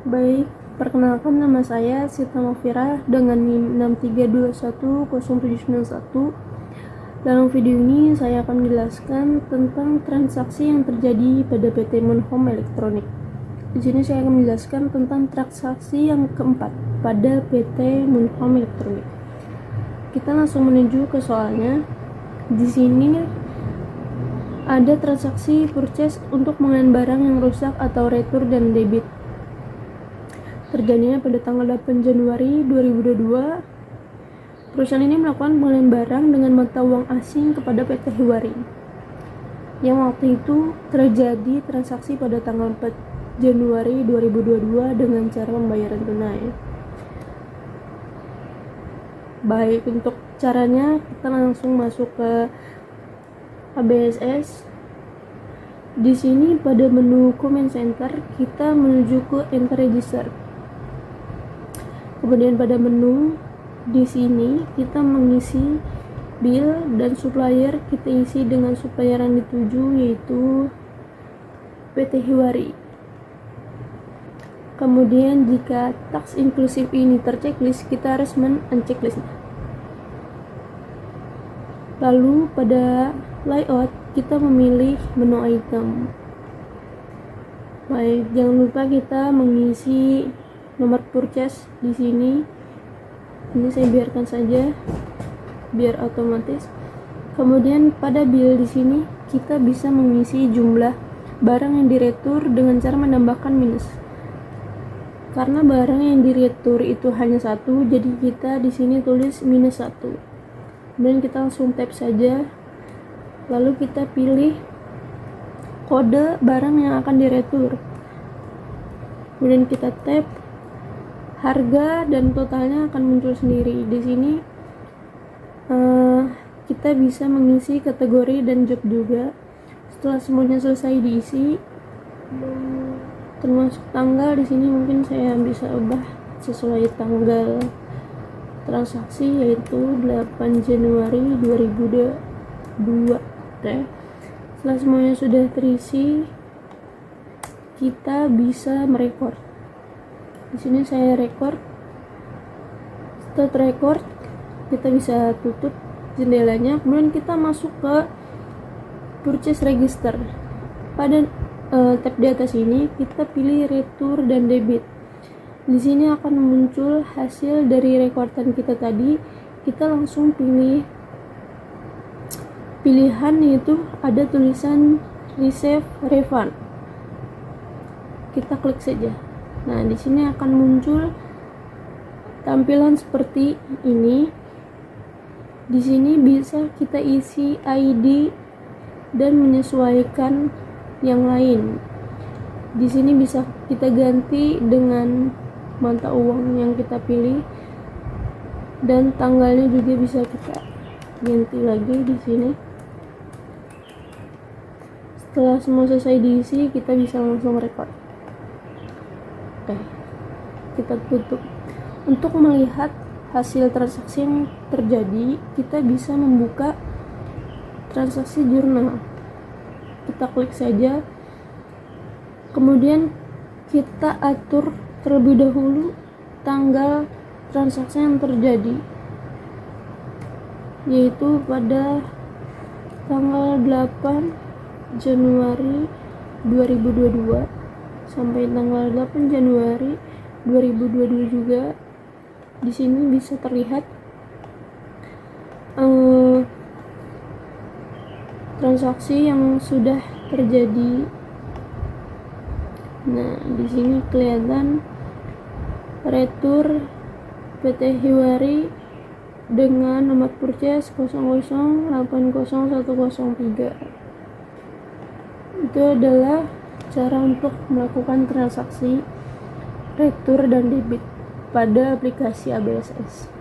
Baik, perkenalkan nama saya Sita Mafira dengan NIM 63210791. Dalam video ini saya akan menjelaskan tentang transaksi yang terjadi pada PT Moon Home Electronic. Di sini saya akan menjelaskan tentang transaksi yang keempat pada PT Moon Home Electronic. Kita langsung menuju ke soalnya. Di sini ada transaksi purchase untuk mengenai barang yang rusak atau retur dan debit. Terjadinya pada tanggal 8 Januari 2022. Perusahaan ini melakukan pengembalian barang dengan mata uang asing kepada PT Hiwari. Yang waktu itu terjadi transaksi pada tanggal 4 Januari 2022 dengan cara pembayaran tunai. Baik, untuk caranya kita langsung masuk ke ABSS. Di sini pada menu Command Center kita menuju ke Enter Register. Kemudian pada menu di sini kita mengisi bill dan supplier, kita isi dengan supplier yang dituju yaitu PT Hiwari. Kemudian jika tax inklusif ini terchecklist, kita harus men-unchecklist. Lalu pada layout kita memilih menu item. Baik, jangan lupa kita mengisi nomor purchase di sini. Ini saya biarkan saja biar otomatis. Kemudian pada bill di sini kita bisa mengisi jumlah barang yang diretur dengan cara menambahkan minus. Karena barang yang diretur itu hanya satu, jadi kita di sini tulis minus 1. Kemudian kita langsung tap saja. Lalu kita pilih kode barang yang akan diretur. Kemudian kita tap. Harga dan totalnya akan muncul sendiri. Di sini kita bisa mengisi kategori dan job juga. Setelah semuanya selesai diisi, termasuk tanggal, di sini mungkin saya bisa ubah sesuai tanggal transaksi yaitu 8 Januari 2022. Setelah semuanya sudah terisi, kita bisa merekord. Di sini saya record. Setelah record, kita bisa tutup jendelanya. Kemudian kita masuk ke purchase register. Pada tab di atas ini kita pilih retur dan debit. Di sini akan muncul hasil dari rekordan kita tadi. Kita langsung pilih pilihan, yaitu ada tulisan receive refund. Kita klik saja. Nah, di sini akan muncul tampilan seperti ini. Di sini bisa kita isi ID dan menyesuaikan yang lain. Di sini bisa kita ganti dengan mata uang yang kita pilih, dan tanggalnya juga bisa kita ganti lagi di sini. Setelah semua selesai diisi, kita bisa langsung record. Oke, kita tutup. Untuk melihat hasil transaksi yang terjadi, kita bisa membuka transaksi jurnal. Kita klik saja. Kemudian kita atur terlebih dahulu tanggal transaksi yang terjadi, yaitu pada tanggal 8 Januari 2022 sampai tanggal 8 Januari 2022 juga. Di sini bisa terlihat transaksi yang sudah terjadi. Nah, di sini kelihatan retur PT Hiwari dengan nomor purchase 00801103. Itu adalah cara untuk melakukan transaksi retur dan debit pada aplikasi ABSS.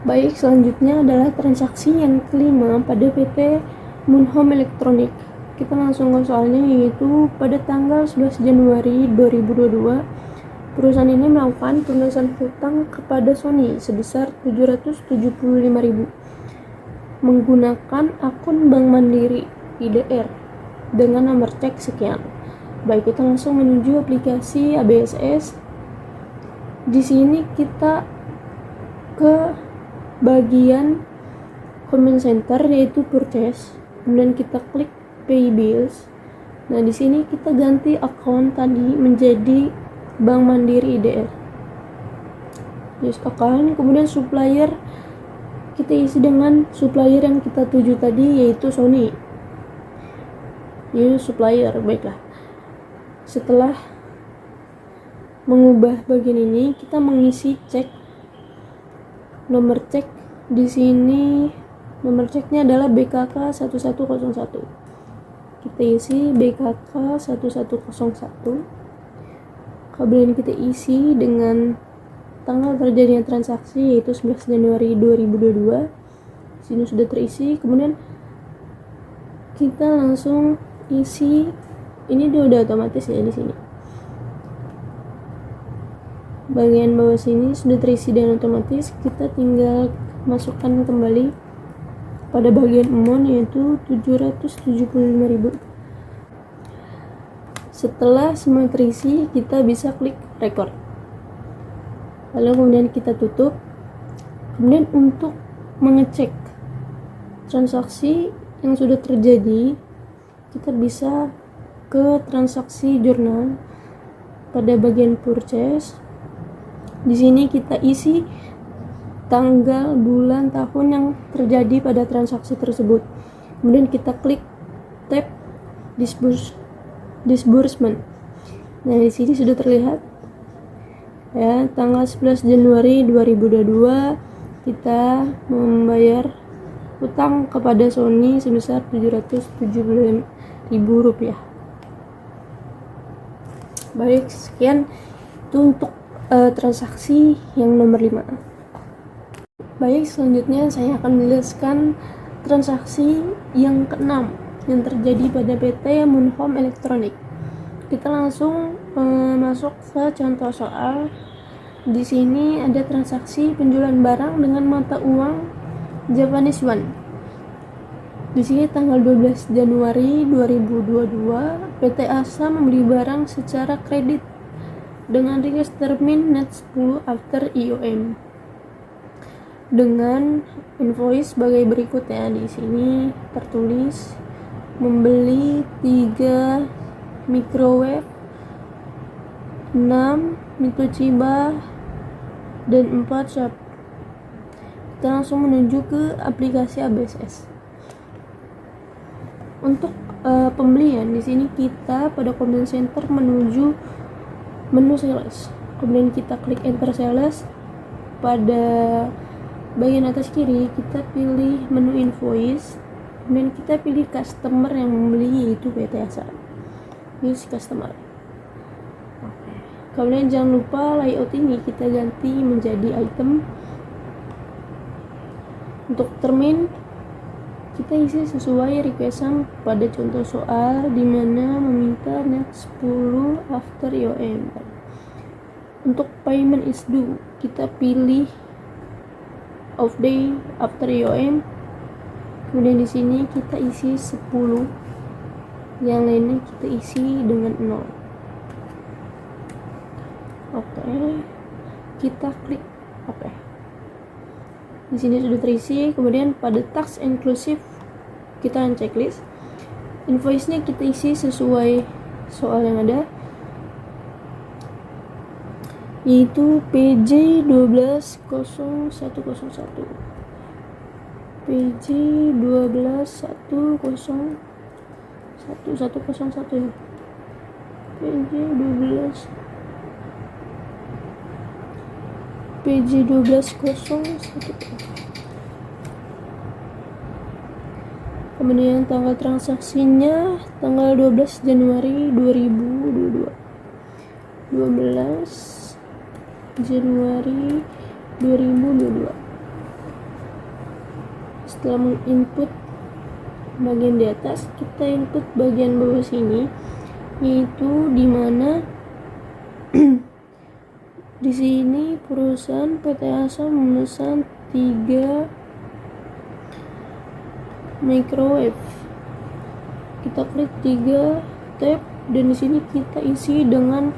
Baik, selanjutnya adalah transaksi yang kelima pada PT Moon Home Electronic. Kita langsung ke soalnya, yaitu pada tanggal 11 Januari 2022 perusahaan ini melakukan pelunasan hutang kepada Sony sebesar 775.000 menggunakan akun Bank Mandiri IDR dengan nomor cek sekian. Baik, kita langsung menuju aplikasi ABSS. Di sini kita ke bagian command center yaitu purchase, kemudian kita klik pay bills. Nah, di sini kita ganti account tadi menjadi Bank Mandiri IDR. Use account, kemudian supplier kita isi dengan supplier yang kita tuju tadi yaitu Sony. Use supplier, baiklah. Setelah mengubah bagian ini, kita mengisi cek. Nomor cek di sini, nomor ceknya adalah BKK 1101. Kita isi BKK 1101. Kemudian kita isi dengan tanggal terjadinya transaksi yaitu 11 Januari 2022. Sini sudah terisi. Kemudian kita langsung isi, ini dia udah otomatis ya di sini. Bagian bawah sini sudah terisi dengan otomatis. Kita tinggal masukkan kembali pada bagian amount yaitu 775.000. Setelah semua terisi, kita bisa klik record. Lalu kemudian kita tutup. Kemudian untuk mengecek transaksi yang sudah terjadi, kita bisa ke transaksi jurnal pada bagian purchase. Di sini kita isi tanggal, bulan, tahun yang terjadi pada transaksi tersebut. Kemudian kita klik tab disbursement. Nah, di sini sudah terlihat ya, tanggal 11 Januari 2022 kita membayar utang kepada Sony sebesar Rp775.000. Baik, sekian itu untuk transaksi yang nomor 5. Baik, selanjutnya saya akan menjelaskan transaksi yang ke-6 yang terjadi pada PT Moonhome Electronic. Kita langsung masuk ke contoh soal. Di sini ada transaksi penjualan barang dengan mata uang Japanese Yuan. Di sini tanggal 12 Januari 2022, PT ASA membeli barang secara kredit dengan request termin net 10 after IOM dengan invoice sebagai berikut ya. Di sini tertulis membeli 3 microwave, 6 Toshiba dan 4 Sharp. Kita langsung menuju ke aplikasi ABSS. Untuk pembelian di sini kita pada command center menuju menu sales. Kemudian kita klik enter sales. Pada bagian atas kiri kita pilih menu invoice. Kemudian kita pilih customer yang membeli yaitu PT ASA. Use customer. Kemudian jangan lupa layout ini kita ganti menjadi item. Untuk termin kita isi sesuai requestan pada contoh soal di mana meminta net 10 after IOM. Untuk payment is due kita pilih off day after IOM. Kemudian di sini kita isi 10, yang lainnya kita isi dengan 0. Oke, kita klik oke. Di sini sudah terisi. Kemudian pada tax inclusive kita checklist. Invoice-nya kita isi sesuai soal yang ada, yaitu PJ 120101. PJ 120101 ya. PJ 1201. Kemudian tanggal transaksinya tanggal 12 Januari 2022. 12 Januari 2022. Setelah menginput bagian di atas, kita input bagian bawah sini, yaitu di mana di sini perusahaan PT ASA memesan 3 microwave. Kita klik 3 tab dan di sini kita isi dengan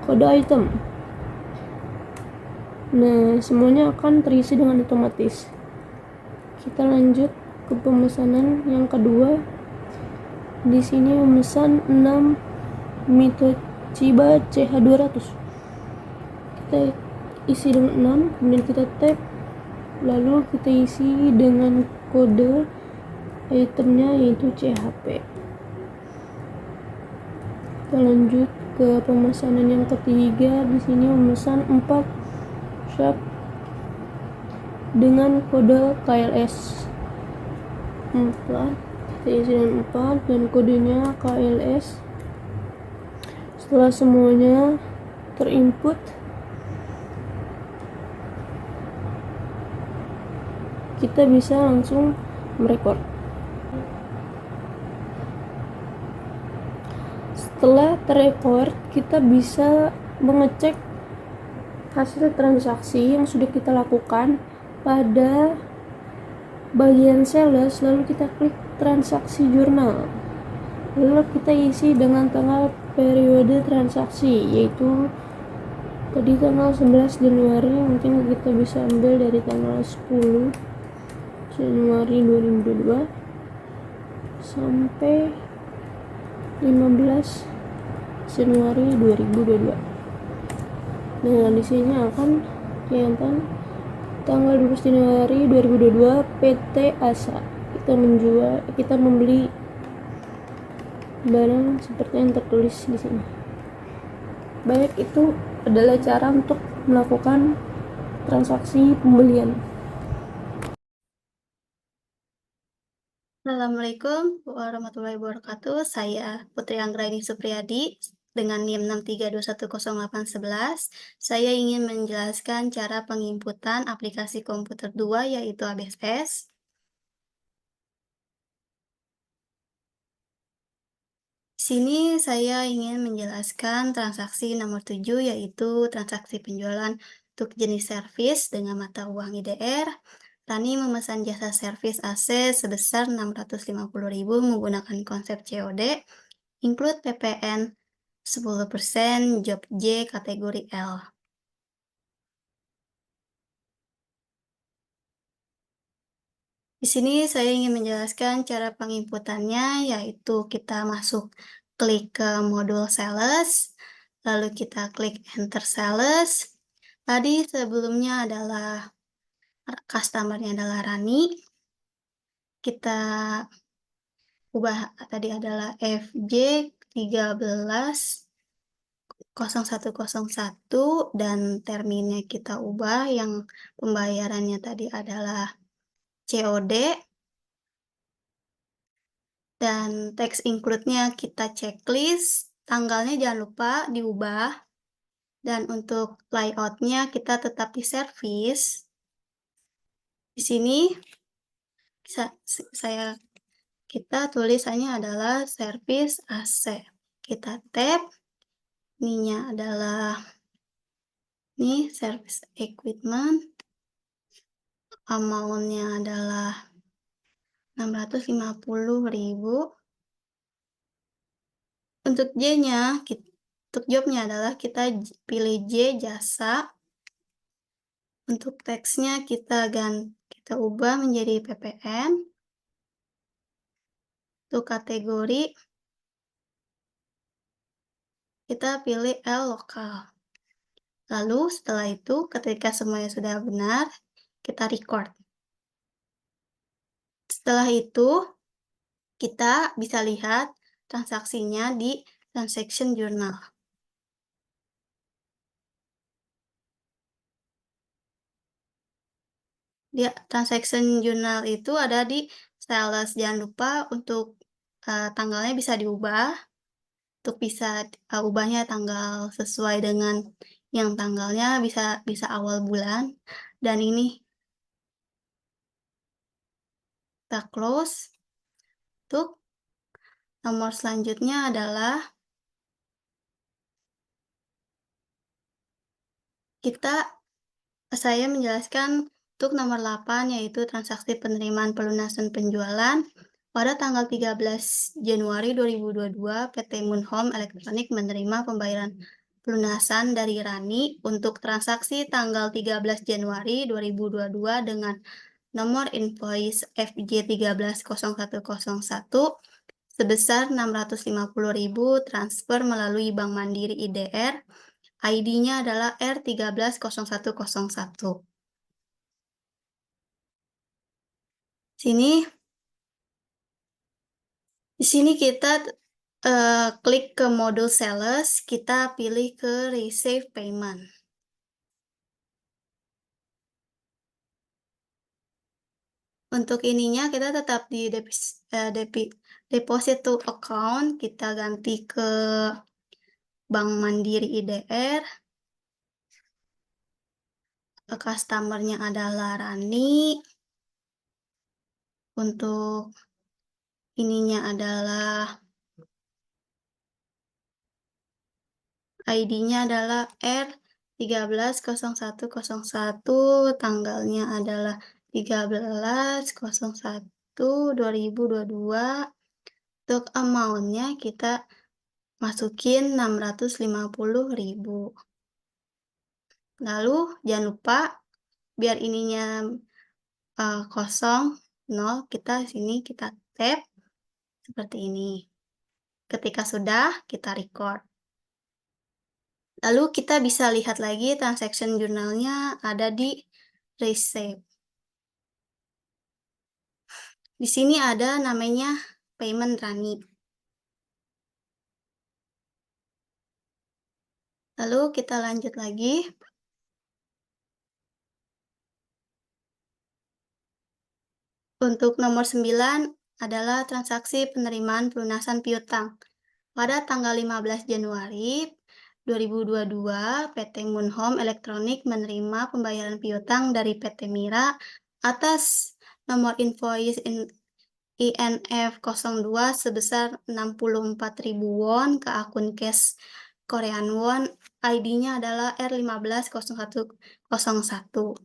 kode item. Nah, semuanya akan terisi dengan otomatis. Kita lanjut ke pemesanan yang kedua. Di sini memesan 6 Mitochiba CH200. Kita isi dengan 6, kemudian kita tap, lalu kita isi dengan kode itemnya yaitu CHP. Kita lanjut ke pemesanan yang ketiga. Di sini memesan 4 shark dengan kode KLS 4. Kita isi dengan 4 dan kodenya KLS. Setelah semuanya terinput, kita bisa langsung merekod. Setelah terekord, kita bisa mengecek hasil transaksi yang sudah kita lakukan pada bagian sales, lalu kita klik transaksi jurnal, lalu kita isi dengan tanggal periode transaksi, yaitu tadi tanggal 11 Januari, mungkin kita bisa ambil dari tanggal 10 Januari 2022 sampai 15 Januari 2022. Nah, di sini akan kelihatan tanggal 12 Januari 2022 PT ASA. Kita membeli barang seperti yang tertulis di sini. Baik, itu adalah cara untuk melakukan transaksi pembelian. Assalamualaikum warahmatullahi wabarakatuh. Saya Putri Anggraini Supriyadi dengan NIM 632108111. Saya ingin menjelaskan cara penginputan aplikasi komputer 2 yaitu ABS. Di sini saya ingin menjelaskan transaksi nomor 7 yaitu transaksi penjualan untuk jenis servis dengan mata uang IDR. Rani memesan jasa servis AC sebesar 650.000 menggunakan konsep COD, include PPN 10%, job J kategori L. Di sini saya ingin menjelaskan cara penginputannya, yaitu kita masuk klik ke modul sales, lalu kita klik enter sales. Tadi sebelumnya adalah customer-nya adalah Rani. Kita ubah tadi adalah FJ 130101 dan terminnya kita ubah, yang pembayarannya tadi adalah COD, dan text include-nya kita checklist, tanggalnya jangan lupa diubah, dan untuk layout-nya kita tetap di service. Di sini kita tulisannya adalah service AC. Kita tap, ininya adalah service equipment, amount-nya adalah 650.000. Untuk J-nya, untuk job-nya adalah kita pilih J jasa. Untuk teksnya kita ubah menjadi PPN. Untuk kategori kita pilih L lokal. Lalu setelah itu ketika semuanya sudah benar, kita record. Setelah itu kita bisa lihat transaksinya di transaction journal. Di transaction journal itu ada di sales. Jangan lupa untuk tanggalnya bisa diubah. Untuk bisa ubahnya tanggal sesuai dengan yang tanggalnya bisa awal bulan. Dan ini kita close. Untuk nomor selanjutnya adalah saya menjelaskan untuk nomor 8 yaitu transaksi penerimaan pelunasan penjualan. Pada tanggal 13 Januari 2022, PT Moonhome Elektronik menerima pembayaran pelunasan dari Rani untuk transaksi tanggal 13 Januari 2022 dengan nomor invoice FJ130101 sebesar 650.000 transfer melalui Bank Mandiri IDR. ID-nya adalah R130101. Sini Di sini kita klik ke modul sales, kita pilih ke receive payment. Untuk ininya kita tetap di deposit to account, kita ganti ke Bank Mandiri IDR, customer-nya adalah Rani, untuk ininya adalah ID-nya adalah R130101, tanggalnya adalah 13/01/2022. Untuk amount-nya kita masukin 650.000. Lalu jangan lupa biar ininya kosong, 0, kita sini kita tap seperti ini. Ketika sudah, kita record. Lalu kita bisa lihat lagi transaction journal-nya ada di receipt. Di sini ada namanya payment Rani. Lalu kita lanjut lagi. Untuk nomor 9 adalah transaksi penerimaan pelunasan piutang. Pada tanggal 15 Januari 2022, PT Moonhome Elektronik menerima pembayaran piutang dari PT Mira atas nomor invoice INF02 sebesar 64.000 won ke akun cash Korean won. ID-nya adalah R150101.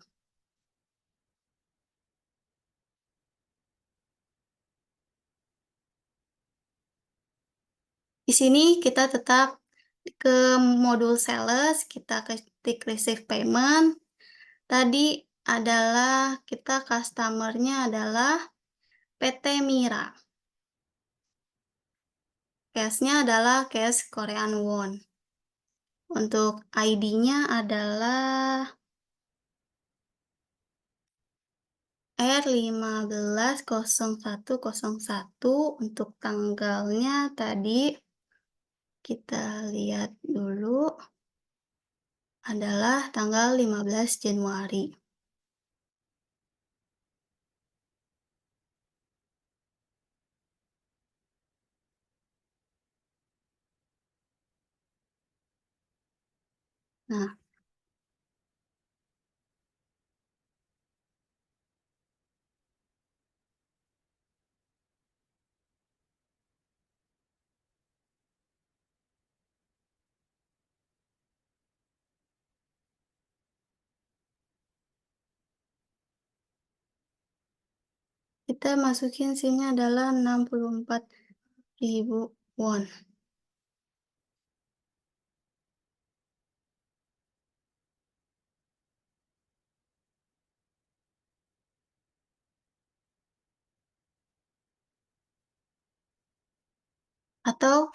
Di sini kita tetap ke modul sales, kita ketik receive payment. Tadi adalah kita customer-nya adalah PT Mira. Cash-nya adalah cash Korean won. Untuk ID-nya adalah R150101. Untuk tanggalnya tadi kita lihat dulu adalah tanggal 15 Januari. Nah, kita masukin SIM-nya adalah 64.000 won. Atau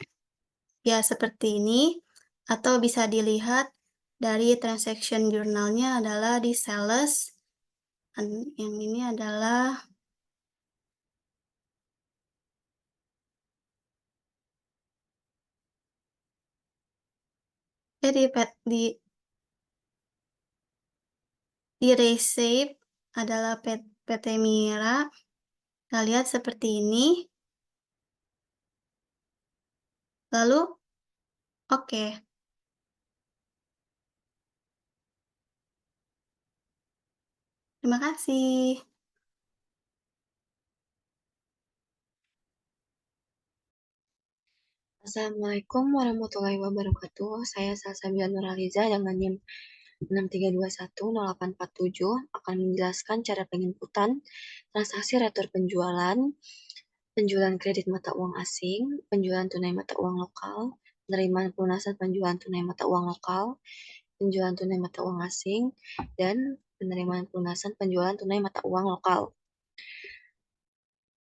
ya seperti ini, atau bisa dilihat dari transaction journal-nya adalah di sales. Yang ini adalah di receipt adalah PT Mira. Kita lihat seperti ini. Lalu, oke. Terima kasih. Assalamualaikum warahmatullahi wabarakatuh. Saya Salsabila Nurhaliza dengan NIM 632108447 akan menjelaskan cara penginputan transaksi retur penjualan penjualan kredit mata uang asing, penjualan tunai mata uang lokal, penerimaan pelunasan penjualan tunai mata uang lokal, penjualan tunai mata uang asing, dan penerimaan pelunasan penjualan tunai mata uang lokal.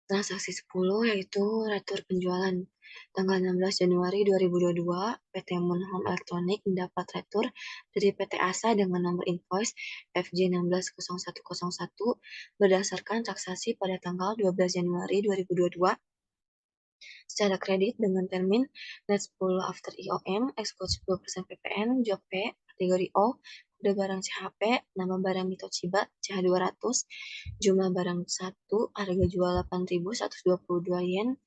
Transaksi 10 yaitu retur penjualan. Tanggal 16 Januari 2022, PT Moon Home Electronic mendapat retur dari PT ASA dengan nomor invoice FJ160101 berdasarkan transaksi pada tanggal 12 Januari 2022 secara kredit dengan termin net 10 after IOM, exclude 10% PPN, job P, kategori O, kode barang CHP, nama barang Mitochiba, CH200, jumlah barang 1, harga jual 8.122 yen,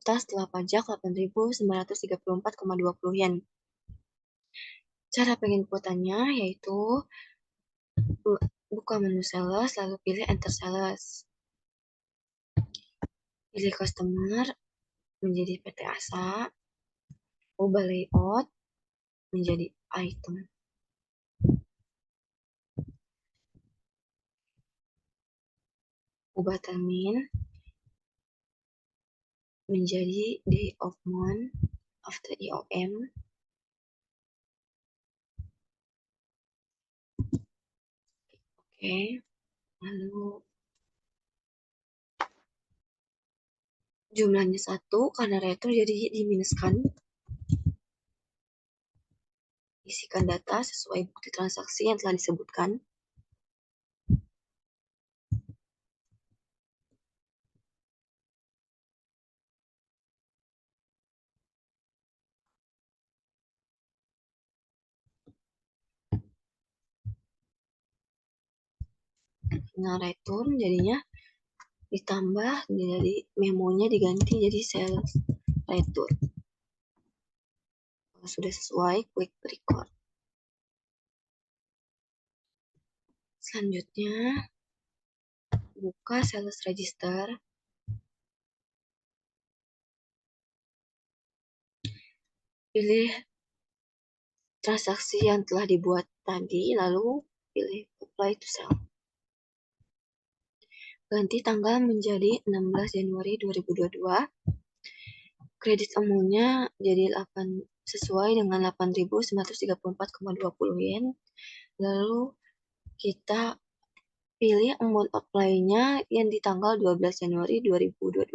total setelah pajak 8.934,20 yen. Cara penginputannya yaitu buka menu sales, lalu pilih enter sales. Pilih customer menjadi PT ASA, ubah layout menjadi item. Ubah termin menjadi day of month after IOM. Oke, lalu jumlahnya 1 karena retur jadi diminuskan. Isikan data sesuai bukti transaksi yang telah disebutkan. Nah, return jadinya ditambah, jadi memonya diganti jadi sales return. Kalau sudah sesuai, klik record. Selanjutnya, buka sales register. Pilih transaksi yang telah dibuat tadi, lalu pilih apply to sell. Ganti tanggal menjadi 16 Januari 2022. Kredit amount-nya jadi sesuai dengan 8.934,20 yen. Lalu kita pilih amount apply-nya yang di tanggal 12 Januari 2022.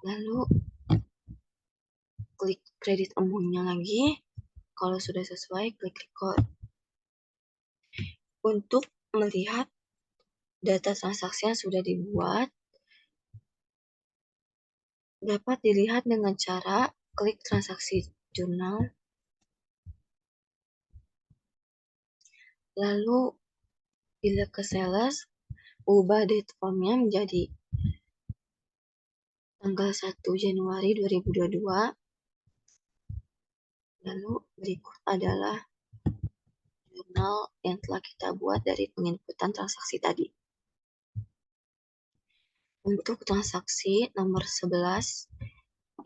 Lalu klik kredit amount-nya lagi. Kalau sudah sesuai, klik record. Untuk melihat data transaksi yang sudah dibuat, dapat dilihat dengan cara klik transaksi jurnal, lalu bila ke sales, ubah date form-nya menjadi tanggal 1 Januari 2022, lalu berikut adalah jurnal yang telah kita buat dari penginputan transaksi tadi. Untuk transaksi nomor 11,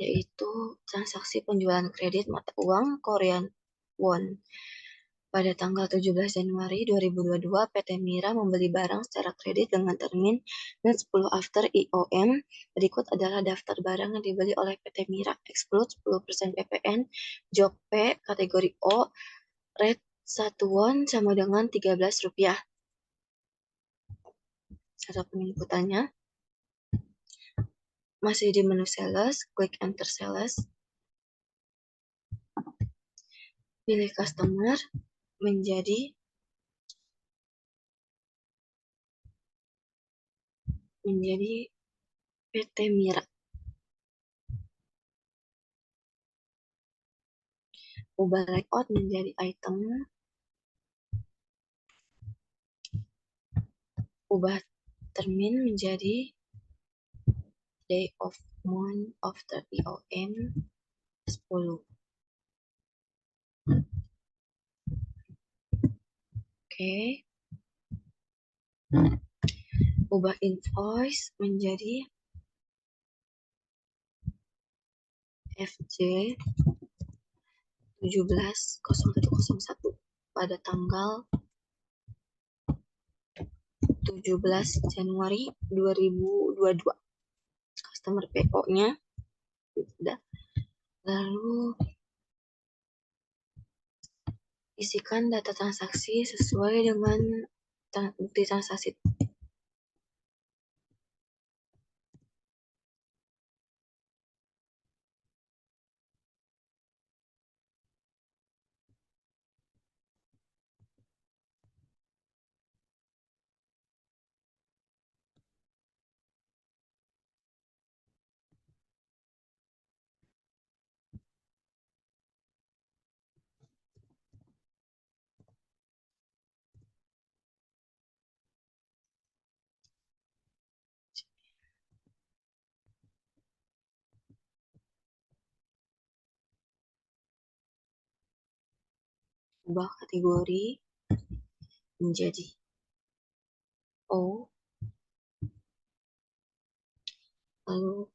yaitu transaksi penjualan kredit mata uang Korean Won. Pada tanggal 17 Januari 2022, PT Mira membeli barang secara kredit dengan termin net 10 after IOM. Berikut adalah daftar barang yang dibeli oleh PT Mira, exclude 10% PPN, job P, kategori O, rate 1 won sama dengan 13 rupiah. Cara penginputannya, masih di menu sales, klik enter sales. Pilih customer menjadi PT Mira. Ubah layout menjadi item. Ubah termin menjadi day of month after IOM 10. Oke. Ubah invoice menjadi FJ 170101 pada tanggal 17 Januari 2022. customer PO-nya. Udah. Lalu isikan data transaksi sesuai dengan bukti transaksi. Ubah kategori menjadi O, lalu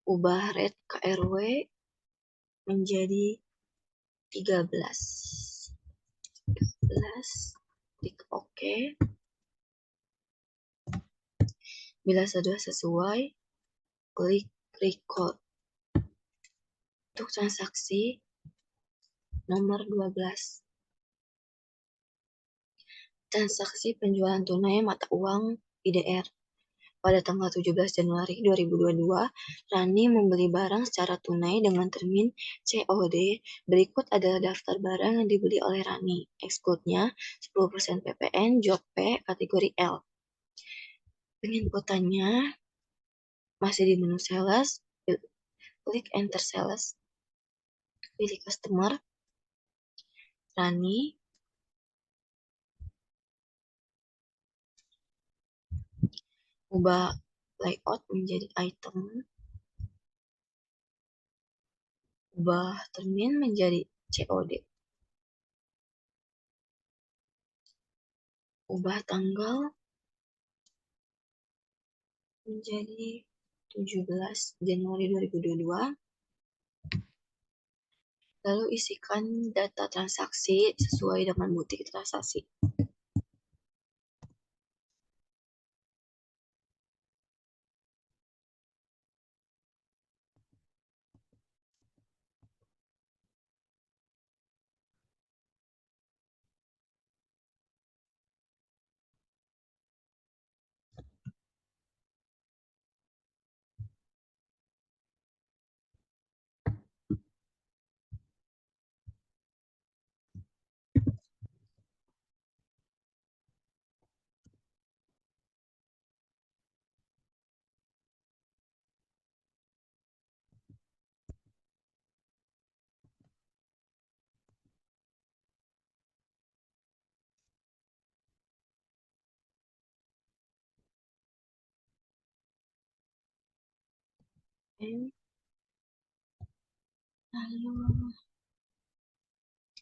ubah rate KRW menjadi 13. Klik OK. Bila sudah sesuai, klik record. Untuk transaksi nomor 12. Transaksi penjualan tunai mata uang IDR. Pada tanggal 17 Januari 2022, Rani membeli barang secara tunai dengan termin COD. Berikut adalah daftar barang yang dibeli oleh Rani. Exclude-nya 10% PPN, job P, kategori L. Penginputannya masih di menu sales, klik enter sales. Pilih customer, Rani, ubah layout menjadi item, ubah termin menjadi COD, ubah tanggal menjadi 17 Januari 2022, lalu isikan data transaksi sesuai dengan bukti transaksi. Lalu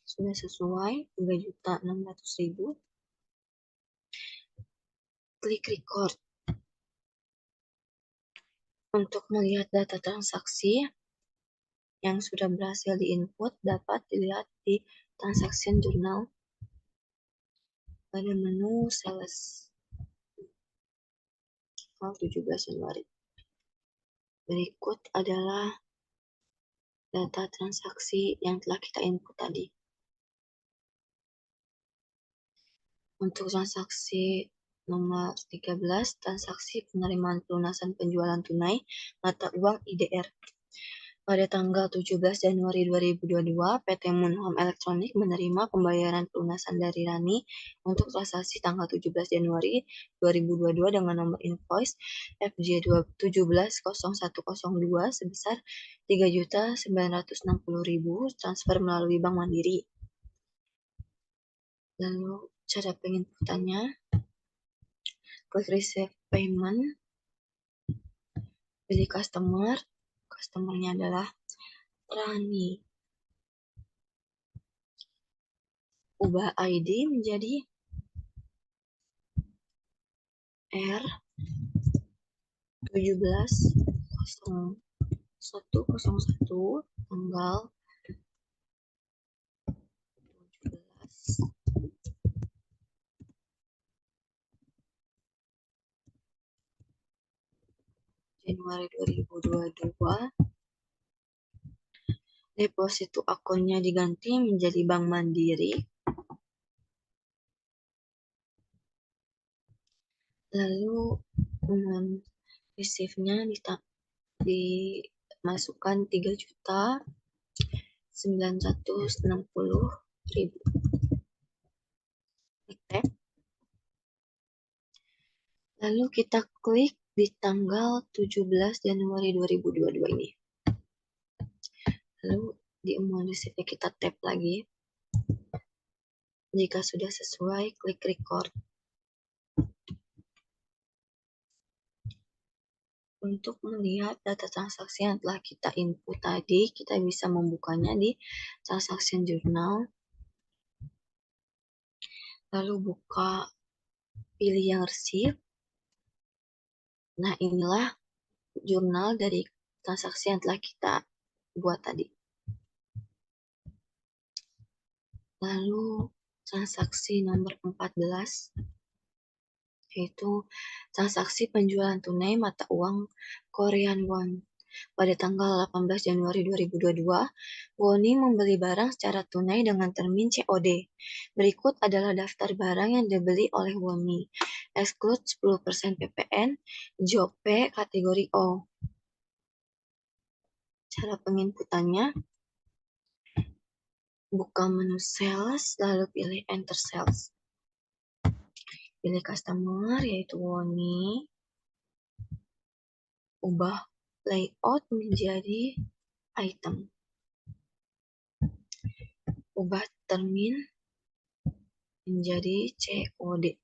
sudah sesuai 3.600.000. Klik record. Untuk melihat data transaksi yang sudah berhasil diinput dapat dilihat di transaction journal pada menu sales tanggal 17 Januari. Berikut adalah data transaksi yang telah kita input tadi. Untuk transaksi nomor 13, transaksi penerimaan pelunasan penjualan tunai mata uang IDR. Pada tanggal 17 Januari 2022, PT Moon Home Electronic menerima pembayaran pelunasan dari Rani untuk transaksi tanggal 17 Januari 2022 dengan nomor invoice FJ170102 sebesar 3.960.000 transfer melalui Bank Mandiri. Lalu cara penginputannya, klik receive payment, pilih customernya adalah Rani, ubah ID menjadi R170101 tanggal 17 Januari 2022, deposito akunnya diganti menjadi Bank Mandiri. Lalu receive-nya dimasukkan 3.960.000. Lalu kita klik di tanggal 17 Januari 2022 ini. Lalu di amount receipt kita tap lagi. Jika sudah sesuai, klik record. Untuk melihat data transaksi yang telah kita input tadi, kita bisa membukanya di transaction journal. Lalu buka, pilih yang receive. Nah, inilah jurnal dari transaksi yang telah kita buat tadi. Lalu transaksi nomor 14, yaitu transaksi penjualan tunai mata uang Korean Won. Pada tanggal 18 Januari 2022, Woni membeli barang secara tunai dengan termin COD. Berikut adalah daftar barang yang dibeli oleh Woni. Exclude 10% PPN, JOP kategori O. Cara penginputannya, buka menu sales, lalu pilih enter sales. Pilih customer, yaitu Woni. Ubah layout menjadi item. Ubah termin menjadi COD.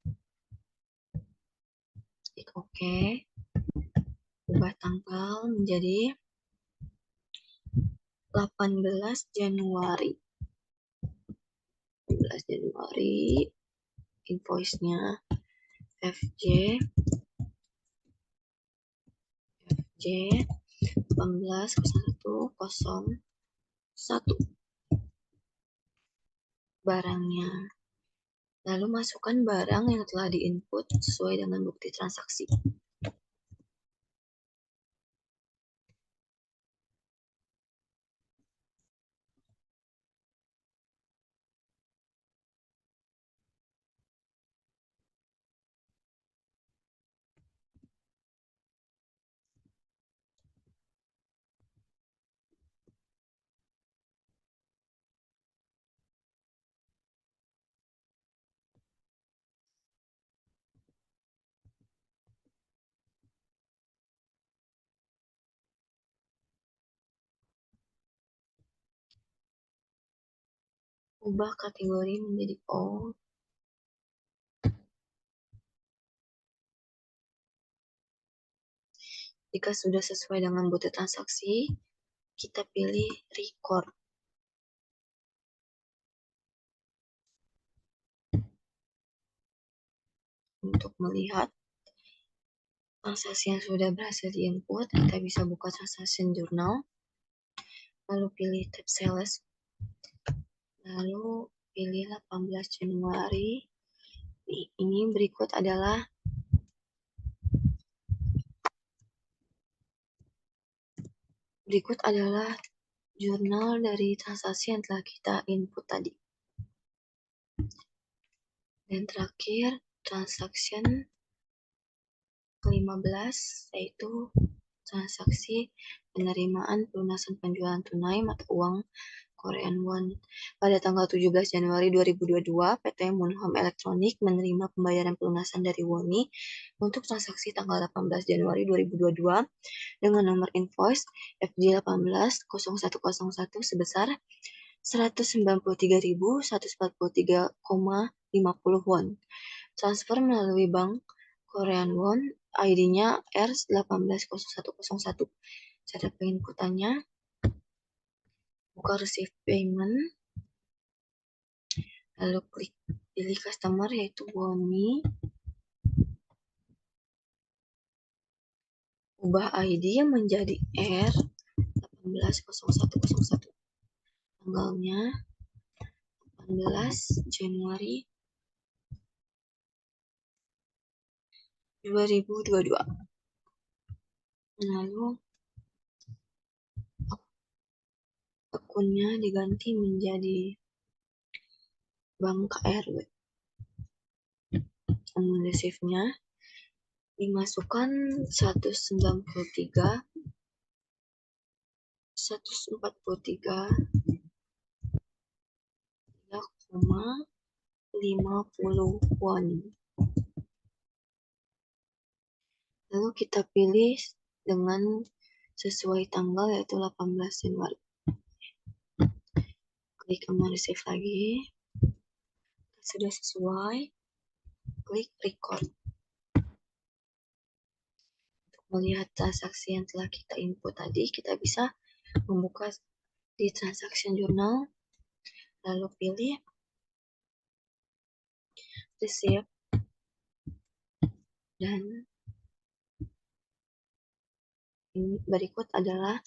Klik OK. Ubah tanggal menjadi 18 Januari. 18 Januari. Invoice-nya FJ 180101 barangnya. Lalu masukkan barang yang telah diinput sesuai dengan bukti transaksi. Ubah kategori menjadi O. Jika sudah sesuai dengan bukti transaksi, kita pilih record. Untuk melihat transaksi yang sudah berhasil diinput, kita bisa buka transaction journal, lalu pilih tab sales, lalu pilih 18 Januari. Ini berikut adalah jurnal dari transaksi yang telah kita input tadi. Dan terakhir, transaction ke-15, yaitu transaksi penerimaan pelunasan penjualan tunai mata uang Korean Won. Pada tanggal 17 Januari 2022, PT Moonhome Electronic menerima pembayaran pelunasan dari Woni untuk transaksi tanggal 18 Januari 2022 dengan nomor invoice FJ180101 sebesar 193.143,50 won. Transfer melalui Bank Korean Won, ID-nya R180101. Cara penginputannya, buka receive payment, lalu pilih customer yaitu Woni, ubah ID menjadi R180101, tanggalnya 18 Januari 2022. Lalu akunnya diganti menjadi Bank KRW. Amunisinya dimasukkan 3,50 won. Lalu kita pilih dengan sesuai tanggal, yaitu 18 Januari. Klik amunisif lagi. Sudah sesuai, klik record. Untuk melihat transaksi yang telah kita input tadi, kita bisa membuka di transaction journal, lalu pilih receipt, dan berikut adalah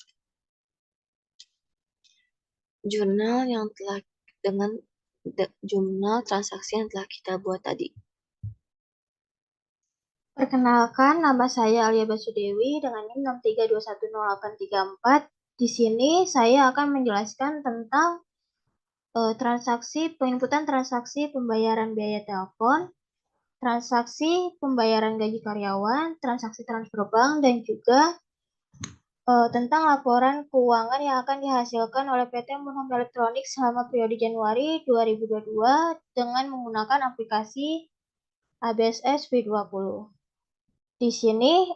jurnal yang telah dengan jurnal transaksi yang telah kita buat tadi. Perkenalkan, nama saya Alia Basudewi dengan NIM 632108334. Di sini saya akan menjelaskan tentang penginputan transaksi pembayaran biaya telepon, transaksi pembayaran gaji karyawan, transaksi transfer bank, dan juga tentang laporan keuangan yang akan dihasilkan oleh PT Murham Electronics selama periode Januari 2022 dengan menggunakan aplikasi ABSS V20. Di sini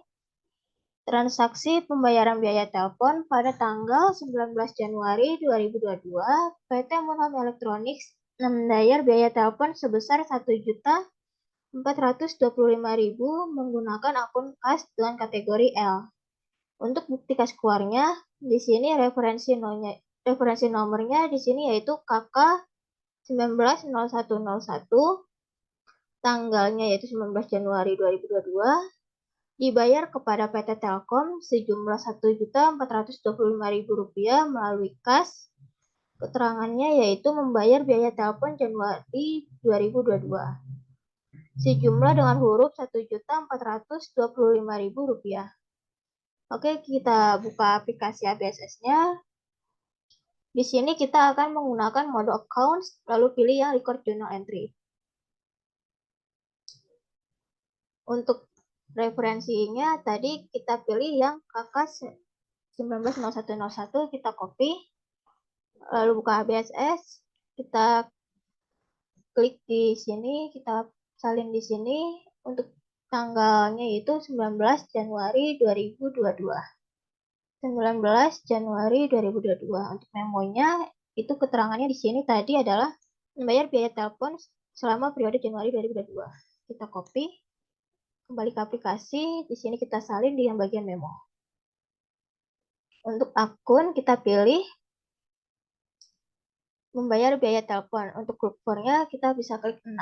transaksi pembayaran biaya telepon pada tanggal 19 Januari 2022, PT Murham Electronics membayar biaya telepon sebesar 1.425.000 menggunakan akun kas dengan kategori L. Untuk bukti kas keluarnya, di sini referensi nomornya di sini yaitu KK 190101, tanggalnya yaitu 19 Januari 2022, dibayar kepada PT Telkom sejumlah Rp1.425.000 melalui kas. Keterangannya yaitu membayar biaya telepon Januari 2022 sejumlah dengan huruf Rp1.425.000. Oke, kita buka aplikasi ABSS-nya. Di sini kita akan menggunakan mode accounts, lalu pilih yang record journal entry. Untuk referensinya tadi kita pilih yang KK 190101, kita copy, lalu buka ABSS, kita klik di sini, kita salin di sini. Untuk tanggalnya itu 19 Januari 2022. 19 Januari 2022. Untuk memonya itu keterangannya di sini tadi adalah membayar biaya telepon selama periode Januari 2022. Kita copy, kembali ke aplikasi, di sini kita salin di yang bagian memo. Untuk akun kita pilih membayar biaya telepon. Untuk group for-nya kita bisa klik 6,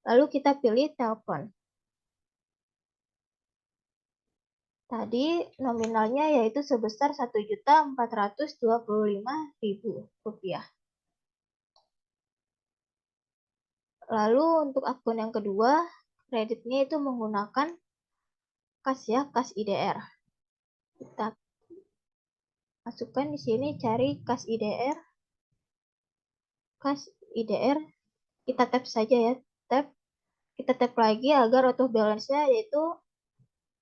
lalu kita pilih telepon. Tadi nominalnya yaitu sebesar Rp1.425.000. Lalu untuk akun yang kedua, kreditnya itu menggunakan kas ya, kas IDR. Kita masukkan di sini, cari kas IDR. Kas IDR, kita tap saja ya, tap. Kita tap lagi agar auto balance-nya yaitu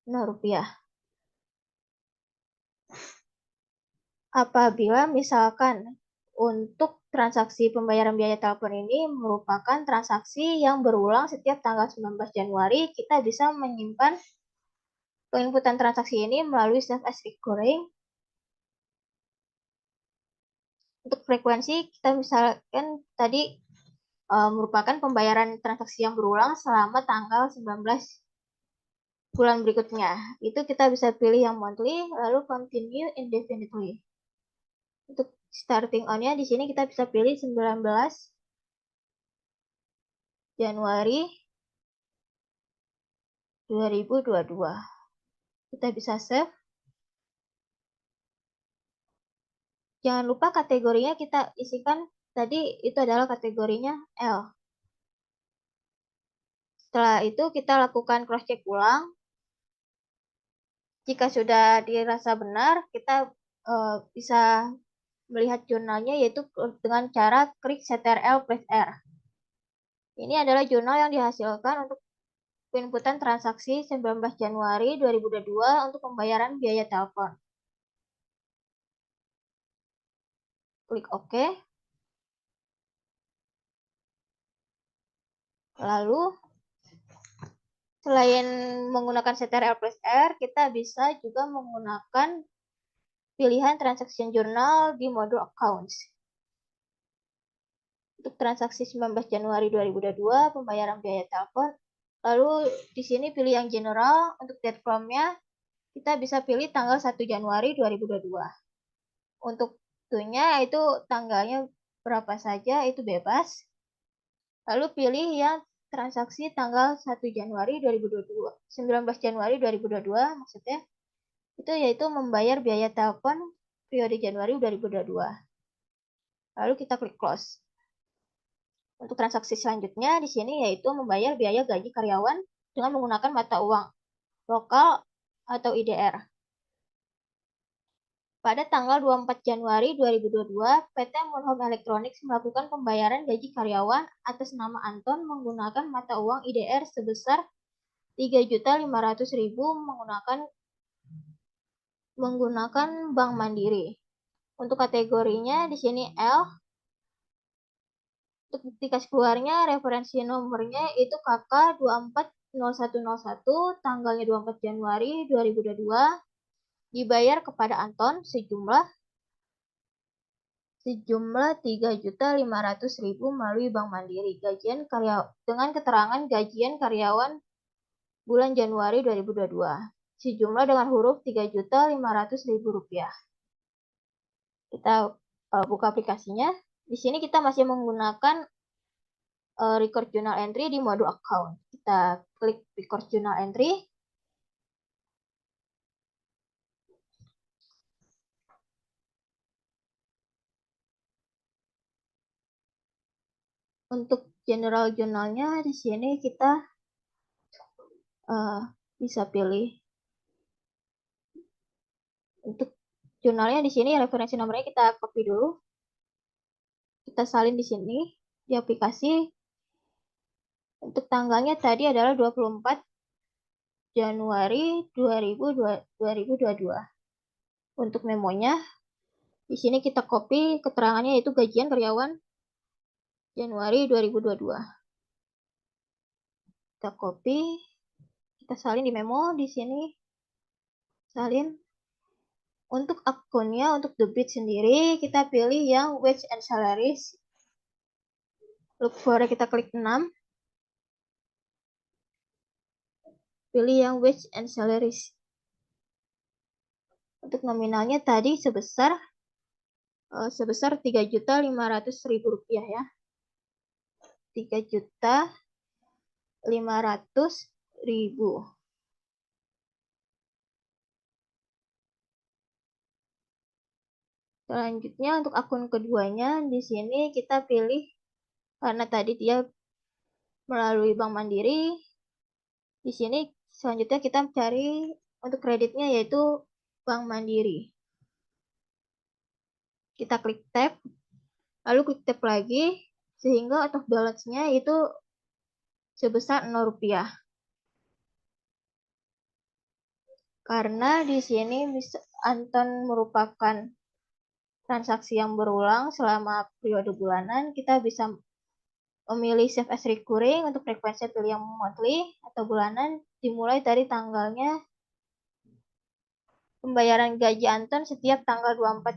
Rp0. Apabila misalkan untuk transaksi pembayaran biaya telepon ini merupakan transaksi yang berulang setiap tanggal 19 Januari, kita bisa menyimpan penginputan transaksi ini melalui save as recurring. Untuk frekuensi, kita misalkan tadi merupakan pembayaran transaksi yang berulang selama tanggal 19 bulan berikutnya. Itu kita bisa pilih yang monthly, lalu continue indefinitely. Untuk starting on-nya di sini kita bisa pilih 19 Januari 2022. Kita bisa save. Jangan lupa kategorinya kita isikan tadi itu adalah kategorinya L. Setelah itu kita lakukan cross check ulang. Jika sudah dirasa benar, kita bisa melihat jurnalnya yaitu dengan cara klik Ctrl+R. Ini adalah jurnal yang dihasilkan untuk penginputan transaksi 19 Januari 2022 untuk pembayaran biaya telepon. Klik OK. Lalu, selain menggunakan Ctrl+R, kita bisa juga menggunakan pilihan Transaction Journal di modul Accounts. Untuk transaksi 19 Januari 2022, pembayaran biaya telepon. Lalu di sini pilih yang general. Untuk date from-nya, kita bisa pilih tanggal 1 Januari 2022. Untuk itunya itu tanggalnya berapa saja, itu bebas. Lalu pilih yang transaksi tanggal 1 Januari 2022, 19 Januari 2022 maksudnya. Itu yaitu membayar biaya telepon periode Januari 2022. Lalu kita klik close. Untuk transaksi selanjutnya di sini yaitu membayar biaya gaji karyawan dengan menggunakan mata uang lokal atau IDR. Pada tanggal 24 Januari 2022, PT Moonhome Electronics melakukan pembayaran gaji karyawan atas nama Anton menggunakan mata uang IDR sebesar 3.500.000 menggunakan Bank Mandiri. Untuk kategorinya di sini L. Untuk bukti kas keluarnya, referensi nomornya itu KK 240101, tanggalnya 24 Januari 2022, dibayar kepada Anton sejumlah 3.500.000 melalui Bank Mandiri. Gajian karyawan dengan keterangan gajian karyawan bulan Januari 2022. Sejumlah dengan huruf Rp3.500.000. Kita buka aplikasinya. Di sini kita masih menggunakan record journal entry di mode account. Kita klik record journal entry. Untuk general journalnya di sini kita bisa pilih. Untuk jurnalnya di sini referensi nomornya kita copy dulu. Kita salin di sini di aplikasi. Untuk tanggalnya tadi adalah 24 Januari 2022. Untuk memonya di sini kita copy keterangannya yaitu gajian karyawan Januari 2022. Kita copy, kita salin di memo di sini. Salin. Untuk akunnya, untuk debit sendiri, kita pilih yang wage and salaries. Look for kita klik 6. Pilih yang wage and salaries. Untuk nominalnya tadi sebesar 3.500.000 rupiah ya. 3.500.000. Selanjutnya untuk akun keduanya di sini kita pilih karena tadi dia melalui Bank Mandiri. Di sini selanjutnya kita cari untuk kreditnya yaitu Bank Mandiri. Kita klik tab, lalu klik tab lagi sehingga out of balance-nya itu sebesar 0 rupiah. Karena di sini Anton merupakan transaksi yang berulang selama periode bulanan, kita bisa memilih save as recurring untuk frekuensi pilih yang monthly atau bulanan, dimulai dari tanggalnya pembayaran gaji Anton setiap tanggal 24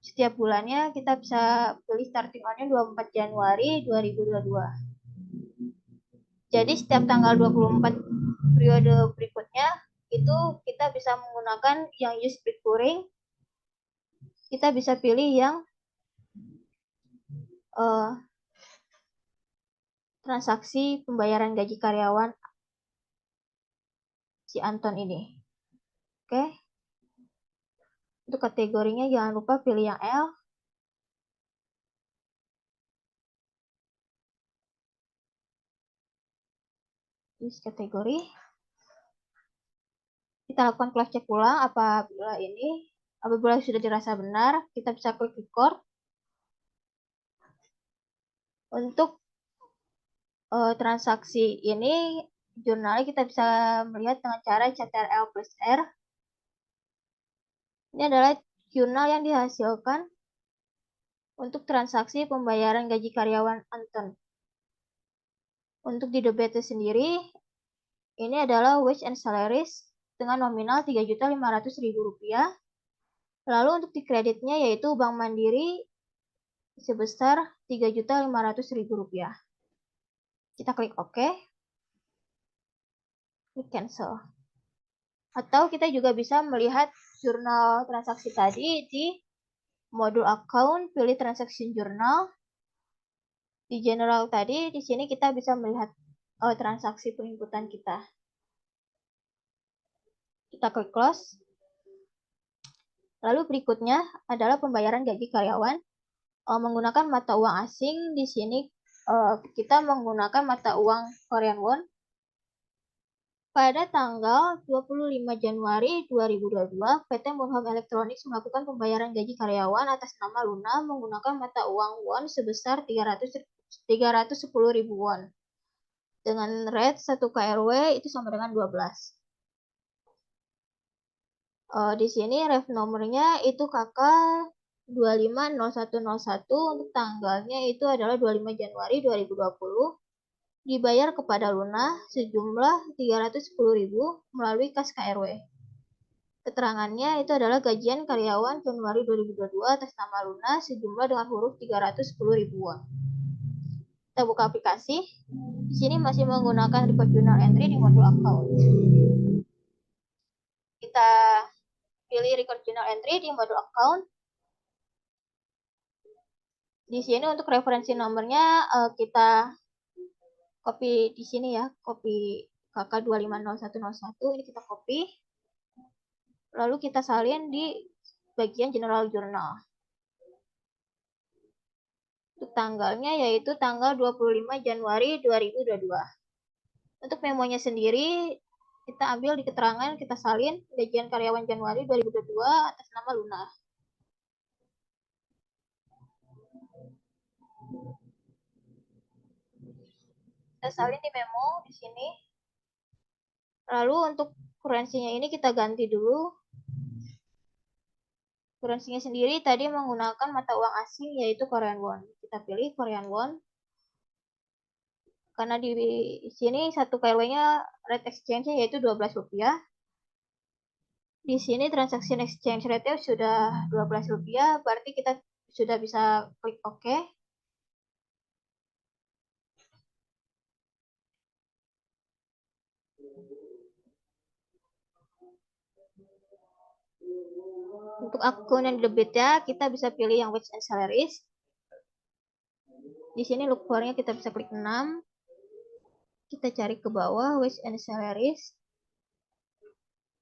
setiap bulannya. Kita bisa pilih starting on-nya 24 Januari 2022. Jadi setiap tanggal 24 periode berikutnya itu kita bisa menggunakan yang use recurring. Kita bisa pilih yang transaksi pembayaran gaji karyawan si Anton ini. Oke. Untuk kategorinya jangan lupa pilih yang L. Use kategori. Kita lakukan cross check ulang apabila sudah dirasa benar, kita bisa klik record. Untuk transaksi ini, jurnalnya kita bisa melihat dengan cara Ctrl+R. Ini adalah jurnal yang dihasilkan untuk transaksi pembayaran gaji karyawan Anton. Untuk di DBT sendiri, ini adalah wage and salaries dengan nominal Rp3.500.000. Lalu untuk di kreditnya yaitu Bank Mandiri sebesar Rp3.500.000. Kita klik OK. Klik cancel. Atau kita juga bisa melihat jurnal transaksi tadi di modul account, pilih transaction journal. Di general tadi, di sini kita bisa melihat transaksi penginputan kita. Kita klik close. Lalu berikutnya adalah pembayaran gaji karyawan menggunakan mata uang asing. Di sini kita menggunakan mata uang Korean won. Pada tanggal 25 Januari 2022, PT Moonhome Electronics melakukan pembayaran gaji karyawan atas nama Luna menggunakan mata uang won sebesar 310.000 won. Dengan rate 1 KRW itu sama dengan 12. Di sini ref nomornya itu KK 250101, untuk tanggalnya itu adalah 25 Januari 2020. Dibayar kepada Luna sejumlah 310.000 melalui kas KRW. Keterangannya itu adalah gajian karyawan Januari 2022 atas nama Luna sejumlah dengan huruf 310.000 won. Kita buka aplikasi. Di sini masih menggunakan record journal entry di modul account. Kita pilih record journal entry di modul account. Di sini untuk referensi nomornya kita copy di sini ya, copy KK 250101, ini kita copy. Lalu kita salin di bagian general journal. Untuk tanggalnya yaitu tanggal 25 Januari 2022. Untuk memonya sendiri kita ambil di keterangan, kita salin gajian karyawan Januari 2022 atas nama Luna. Kita salin di memo di sini. Lalu untuk kurensinya ini kita ganti dulu. Kurensinya sendiri tadi menggunakan mata uang asing yaitu Korean won. Kita pilih Korean won. Karena di sini 1 KRW-nya rate exchange-nya yaitu Rp12. Di sini transaction exchange rate-nya sudah Rp12, berarti kita sudah bisa klik OK. Untuk akun yang debit ya, kita bisa pilih yang wage and salaries. Di sini look for-nya kita bisa klik 6. Kita cari ke bawah wage and salaries.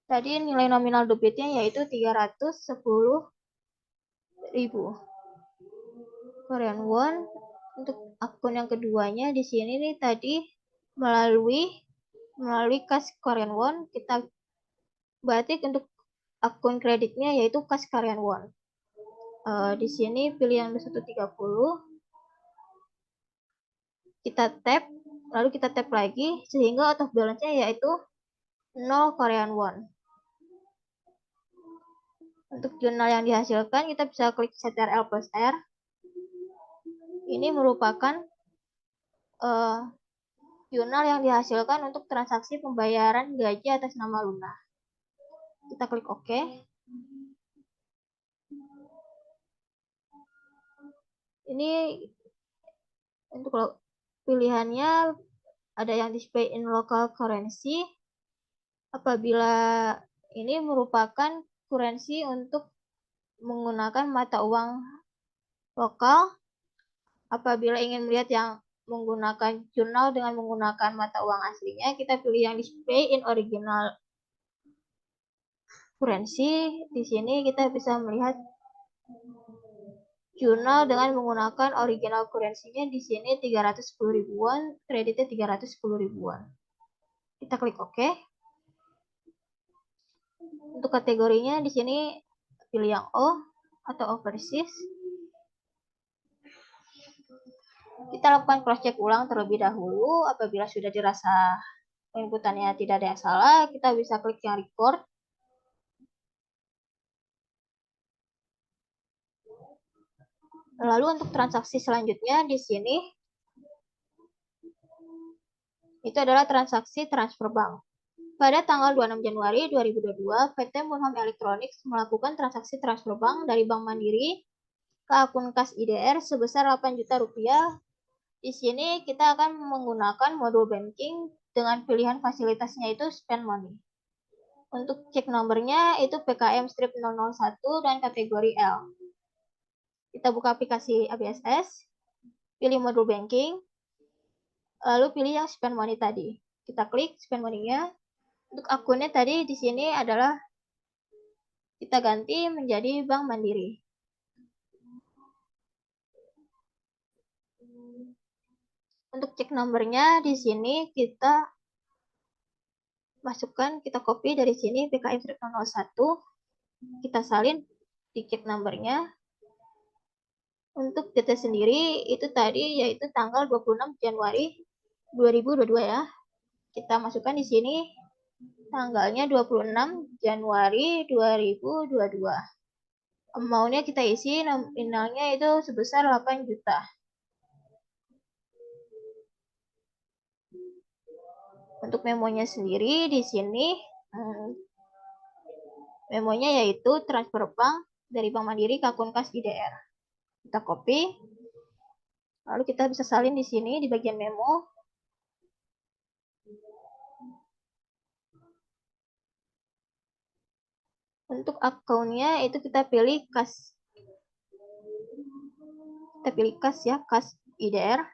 Tadi nilai nominal debitnya yaitu 310.000 Korean won. Untuk akun yang keduanya di sini nih tadi melalui kas Korean won, kita batik untuk akun kreditnya yaitu kas Korean won. Di sini pilih yang 130. Kita tap, lalu kita tap lagi sehingga out of balance-nya yaitu 0 Korean won. Untuk jurnal yang dihasilkan kita bisa klik Ctrl+R. Ini merupakan jurnal yang dihasilkan untuk transaksi pembayaran gaji atas nama Luna. Kita klik OK. Ini untuk pilihannya ada yang display in local currency. Apabila ini merupakan currency untuk menggunakan mata uang lokal. Apabila ingin melihat yang menggunakan jurnal dengan menggunakan mata uang aslinya, kita pilih yang display in original currency. Di sini kita bisa melihat jurnal dengan menggunakan original currency-nya di sini 310.000 won, kreditnya 310.000 won. Kita klik OK. Untuk kategorinya di sini pilih yang O atau overseas. Kita lakukan cross check ulang terlebih dahulu. Apabila sudah dirasa inputannya tidak ada yang salah, kita bisa klik yang record. Lalu untuk transaksi selanjutnya di sini itu adalah transaksi transfer bank. Pada tanggal 26 Januari 2022, PT Murham Electronics melakukan transaksi transfer bank dari Bank Mandiri ke akun kas IDR sebesar 8 juta rupiah. Di sini kita akan menggunakan modul banking dengan pilihan fasilitasnya itu spend money. Untuk cek nomornya itu PKM strip 001 dan kategori L. Kita buka aplikasi ABSS, pilih modul banking, lalu pilih yang spend money tadi. Kita klik spend money-nya. Untuk akunnya tadi di sini adalah kita ganti menjadi Bank Mandiri. Untuk cek nomornya di sini kita masukkan, kita copy dari sini PKM 01, kita salin di cek nomornya. Untuk data sendiri itu tadi yaitu tanggal 26 Januari 2022 ya. Kita masukkan di sini tanggalnya 26 Januari 2022. Amount-nya kita isi, nominalnya itu sebesar 8 juta. Untuk memonya sendiri di sini memonya yaitu transfer bank dari Bank Mandiri ke akun kas IDR. Kita copy, lalu kita bisa salin di sini di bagian memo. Untuk akunnya itu kita pilih kas, ya, kas IDR.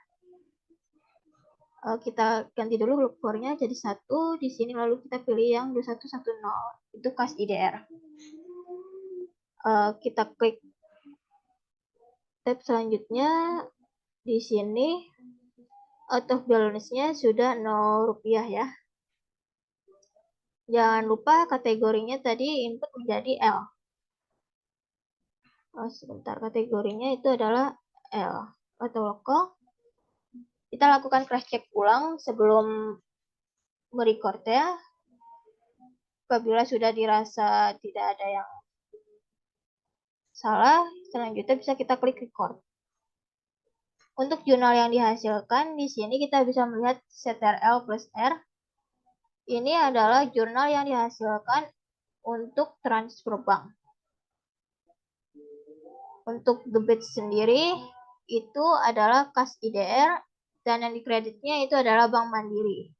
Kita ganti dulu logbooknya jadi 1 di sini, lalu kita pilih yang 2110 itu kas IDR. Kita klik tab selanjutnya. Di sini out of balance-nya sudah 0 rupiah ya. Jangan lupa kategorinya tadi input menjadi L. Sebentar, kategorinya itu adalah L atau lokal. Kita lakukan cross check ulang sebelum merecord ya. Apabila sudah dirasa tidak ada yang salah, selanjutnya bisa kita klik record. Untuk jurnal yang dihasilkan di sini kita bisa melihat CTRL plus R. Ini adalah jurnal yang dihasilkan untuk transfer bank. Untuk debit sendiri itu adalah kas IDR dan yang dikreditnya itu adalah Bank Mandiri.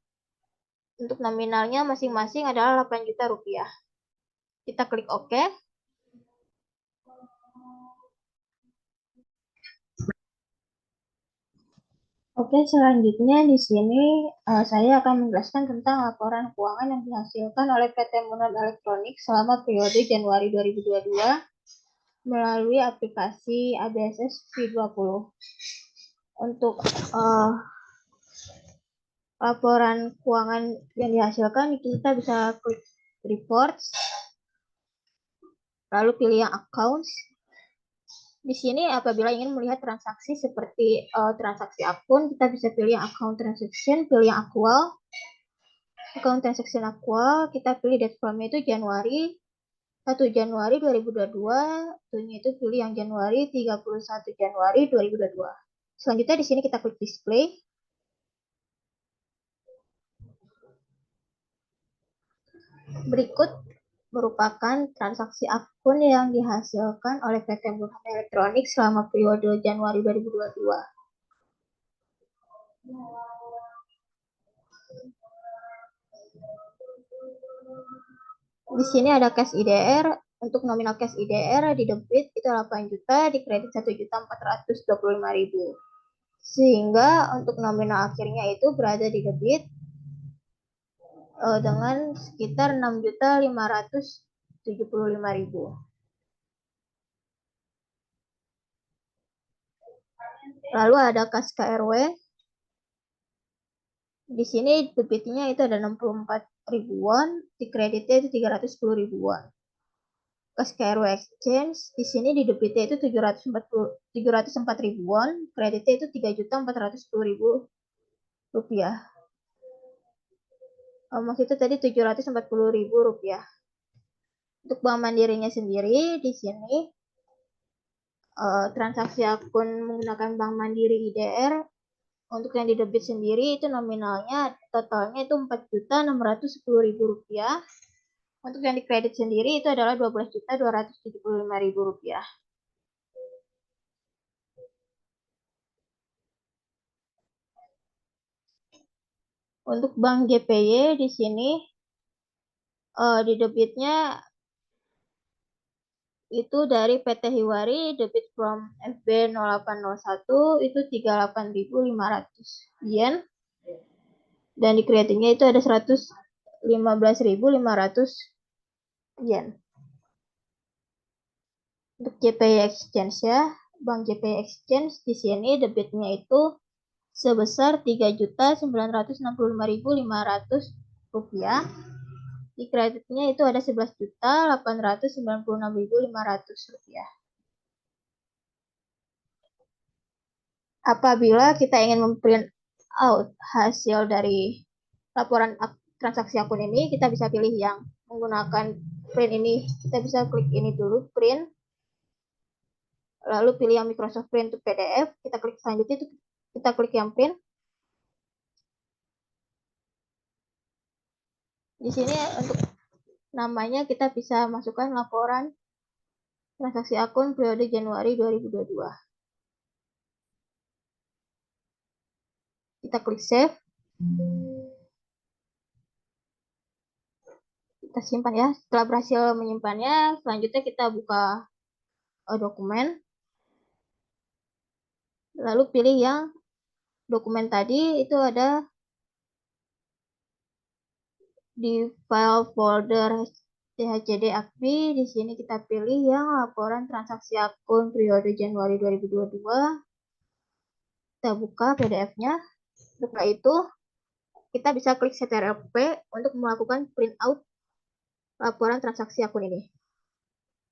Untuk nominalnya masing-masing adalah 8 juta rupiah. Kita klik OK. Oke, selanjutnya di sini saya akan menjelaskan tentang laporan keuangan yang dihasilkan oleh PT Murham Electronics selama periode Januari 2022 melalui aplikasi ABSS V20. Untuk laporan keuangan yang dihasilkan kita bisa klik reports, lalu pilih yang accounts. Di sini apabila ingin melihat transaksi seperti transaksi akun, kita bisa pilih yang account transaction, pilih yang aktual. Account transaction aktual, kita pilih date from itu Januari 1 Januari 2022, tentunya itu pilih yang Januari 31 Januari 2022. Selanjutnya di sini kita klik display. Berikut merupakan transaksi akun yang dihasilkan oleh PT Murham Electronics selama periode Januari 2022. Di sini ada cash IDR. Untuk nominal cash IDR di debit itu 8 juta, di kredit 1.425.000. Sehingga untuk nominal akhirnya itu berada di debit dengan sekitar 6.575.000. Lalu ada kas KRW. Di sini debitnya itu ada 64 ribuan, di kreditnya itu 310 ribuan. Kas KRW Exchange, di sini di debitnya itu 704 ribuan, kreditnya itu 3.410.000 rupiah. Maksud itu tadi 740 ribu rupiah. Untuk Bank Mandirinya sendiri, di sini transaksi akun menggunakan Bank Mandiri IDR, untuk yang di debit sendiri itu nominalnya totalnya itu 4.610.000 rupiah. Untuk yang di kredit sendiri itu adalah 12.275.000 rupiah. Untuk Bank GPY di sini di debitnya itu dari PT Hiwari, debit from FB 0801 itu 38.500 yen, dan di kreditnya itu ada 115.500 yen. Untuk JPY Exchange ya, Bank JPY Exchange di sini debitnya itu sebesar 3.965.500 rupiah. Di kreditnya itu ada 11.896.500 rupiah. Apabila kita ingin memprint out hasil dari laporan transaksi akun ini, kita bisa pilih yang menggunakan print ini. Kita bisa klik ini dulu, print. Lalu pilih yang Microsoft Print to PDF. Kita klik selanjutnya, kita klik yang print. Di sini untuk namanya kita bisa masukkan laporan transaksi akun periode Januari 2022. Kita klik save. Kita simpan ya. Setelah berhasil menyimpannya, selanjutnya kita buka dokumen. Lalu pilih yang dokumen tadi, itu ada di file folder THCD AKBI. Di sini kita pilih yang laporan transaksi akun periode Januari 2022. Kita buka PDF-nya. Setelah itu, kita bisa klik CTRL-P untuk melakukan print out laporan transaksi akun ini.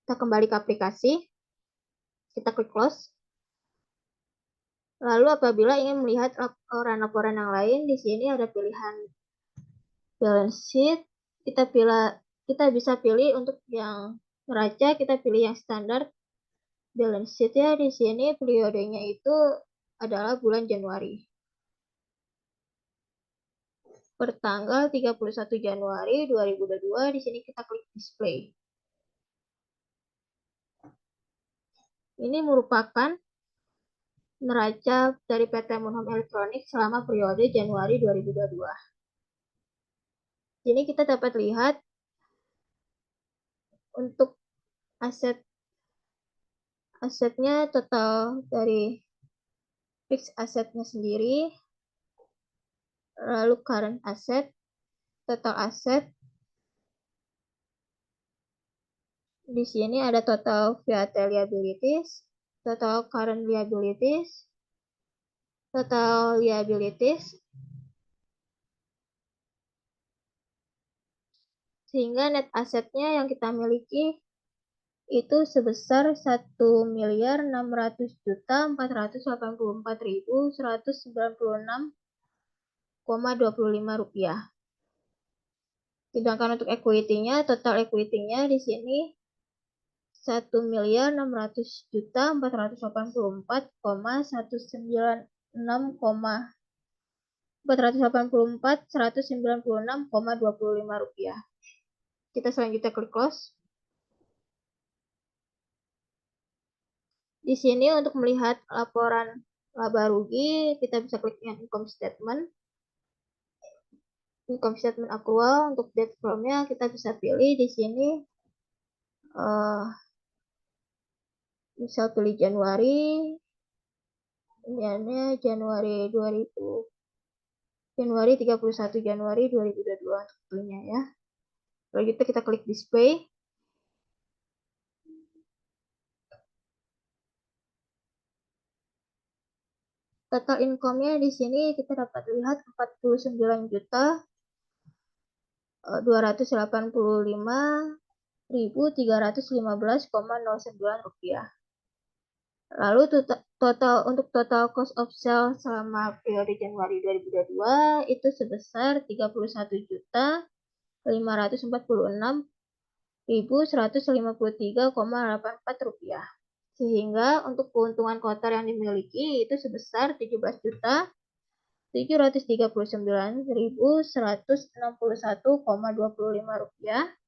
Kita kembali ke aplikasi. Kita klik close. Lalu apabila ingin melihat laporan-laporan yang lain, di sini ada pilihan balance sheet. Kita bisa pilih untuk yang neraca, kita pilih yang standar balance sheet ya. Di sini periodenya itu adalah bulan Januari. Per tanggal 31 Januari 2022, di sini kita klik display. Ini merupakan neraca dari PT Moonhome Electronics selama periode Januari 2022. Jadi kita dapat lihat untuk asetnya total dari fixed asetnya sendiri, lalu current asset, total asset. Di sini ada total VAT liabilities, total current liabilities, total liabilities, sehingga net asetnya yang kita miliki itu sebesar 1.684.196,25 rupiah. Sedangkan untuk equity-nya, total equity-nya di sini 1.684.196,25 rupiah. Kita selanjutnya klik close. Di sini untuk melihat laporan laba rugi, kita bisa klik yang income statement. Income statement accrual, untuk date from-nya kita bisa pilih di sini. Misal pilih Januari, ini Januari 31 Januari 2022 tentunya ya. Lalu kita klik display. Total income-nya di sini kita dapat lihat 49 juta Rp285.315,09. Lalu untuk total cost of sale selama periode Januari 2022 itu sebesar Rp31.546.153,84. Sehingga untuk keuntungan kotor yang dimiliki itu sebesar Rp17.739.161,25.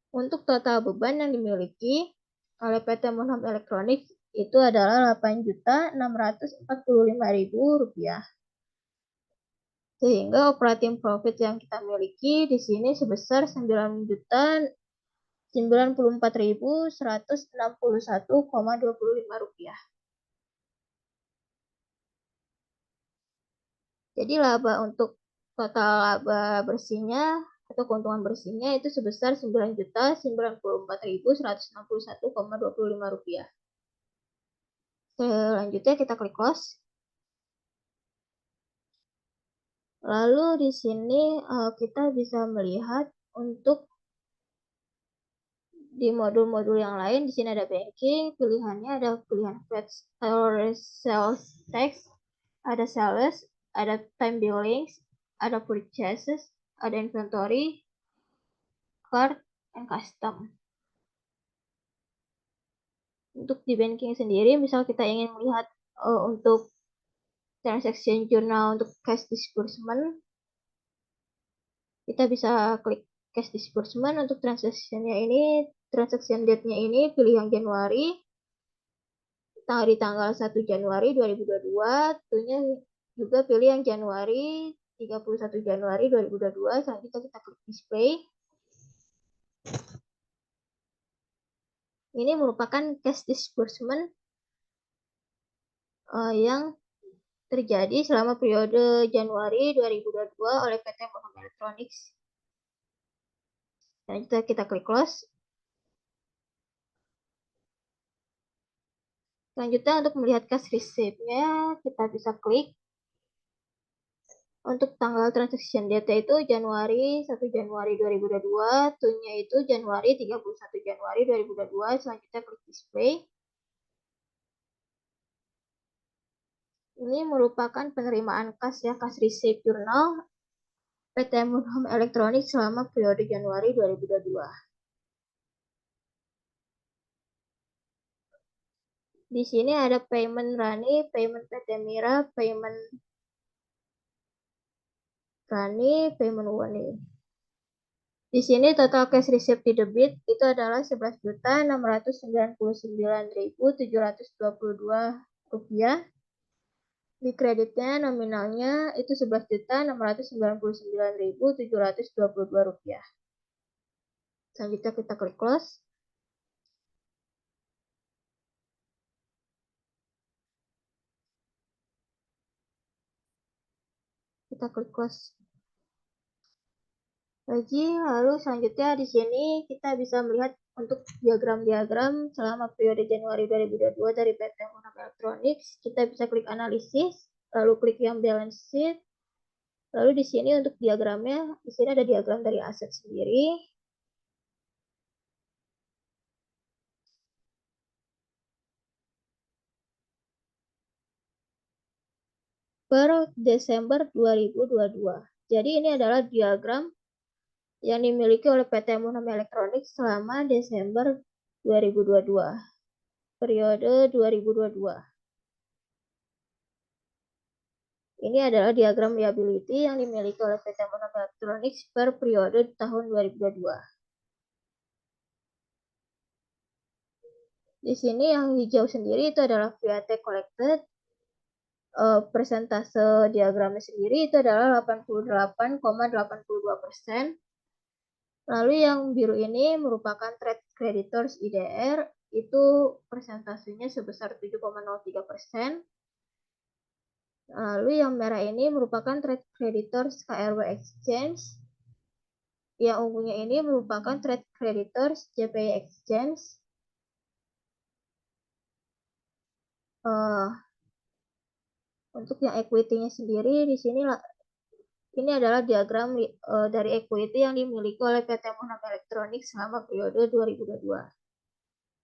Untuk total beban yang dimiliki oleh PT Monham Electronics itu adalah Rp8.645.000. Sehingga operating profit yang kita miliki di sini sebesar Rp9.094.161,25. Jadi untuk total laba bersihnya atau keuntungan bersihnya itu sebesar Rp9.094.161,25. Selanjutnya kita klik close. Lalu di sini kita bisa melihat untuk di modul-modul yang lain. Di sini ada banking, pilihannya ada pilihan fetch sales tax, ada sales, ada time billings, ada purchases, ada inventory, card, and custom. Untuk di banking sendiri, misal kita ingin melihat untuk transaction journal untuk cash disbursement, kita bisa klik cash disbursement. Untuk transaction date-nya ini pilih yang Januari, di tanggal 1 Januari 2022, tentunya juga pilih yang Januari, 31 Januari 2022. Selanjutnya kita klik display. Ini merupakan cash disbursement yang terjadi selama periode Januari 2022 oleh PT Monham Electronics. Selanjutnya kita klik close. Selanjutnya untuk melihat cash receipt-nya kita bisa klik. Untuk tanggal transaction date itu Januari 1 Januari 2022, tune-nya itu Januari 31 Januari 2022. Selanjutnya klik display. Ini merupakan penerimaan cash receipt journal PT Monham Electronics selama periode Januari 2022. Di sini ada payment Rani, payment PT Mira, payment Rani, payment Wani. Di sini total cash receipt di debit itu adalah Rp11.699.722. Di kreditnya nominalnya itu Rp11.699.722. Selanjutnya kita klik close. Kita klik close lagi. Lalu selanjutnya di sini kita bisa melihat untuk diagram-diagram selama periode Januari 2022 dari PT Monham Electronics. Kita bisa klik analisis, lalu klik yang balance sheet. Lalu di sini untuk diagramnya, di sini ada diagram dari aset sendiri. Per Desember 2022. Jadi ini adalah diagram yang dimiliki oleh PT Monham Electronics selama Desember 2022. Periode 2022. Ini adalah diagram liability yang dimiliki oleh PT Monham Electronics per periode tahun 2022. Di sini yang hijau sendiri itu adalah VAT collected. Persentase diagramnya sendiri itu adalah 88,82%. Lalu yang biru ini merupakan trade creditors IDR, itu persentasenya sebesar 7,03%. Lalu yang merah ini merupakan trade creditors KRW Exchange. Yang ungunya ini merupakan trade creditors JPY Exchange. Untuk yang equity-nya sendiri di sini Ini adalah diagram dari equity yang dimiliki oleh PT Monham Electronics selama periode 2022.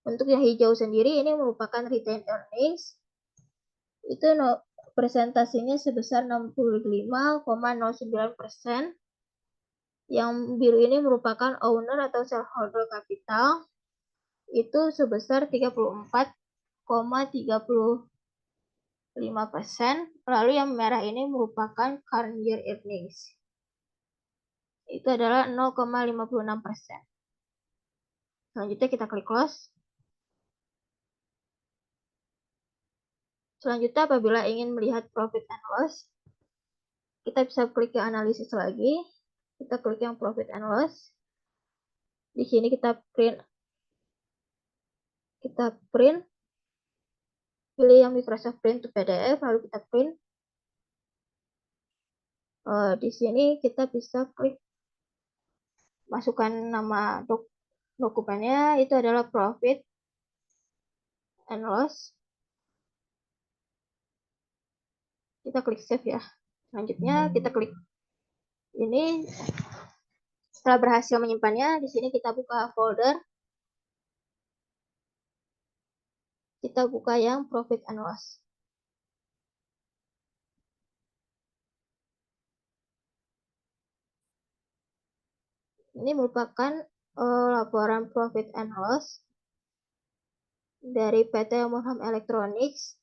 Untuk yang hijau sendiri ini merupakan retained earnings. Itu presentasinya sebesar 65,09%. Yang biru ini merupakan owner atau shareholder capital. Itu sebesar 34,35%. Lalu yang merah ini merupakan current year earnings. Itu adalah 0,56%. Selanjutnya kita klik close. Selanjutnya apabila ingin melihat profit and loss, kita bisa klik ke analisis lagi. Kita klik yang profit and loss. Di sini kita print. Pilih yang Microsoft Print to PDF, lalu kita print. Di sini kita bisa klik masukkan nama dokumennya, itu adalah profit and loss. Kita klik save ya. Selanjutnya kita klik ini. Setelah berhasil menyimpannya, di sini kita buka folder. Kita buka yang profit and loss. Ini merupakan laporan profit and loss dari PT Monham Electronics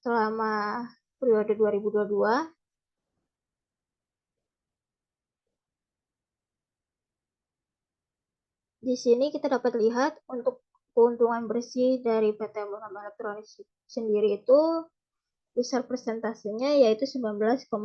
selama periode 2022. Di sini kita dapat lihat untuk keuntungan bersih dari PT Monham Electronics sendiri itu besar persentasenya yaitu 18,5%.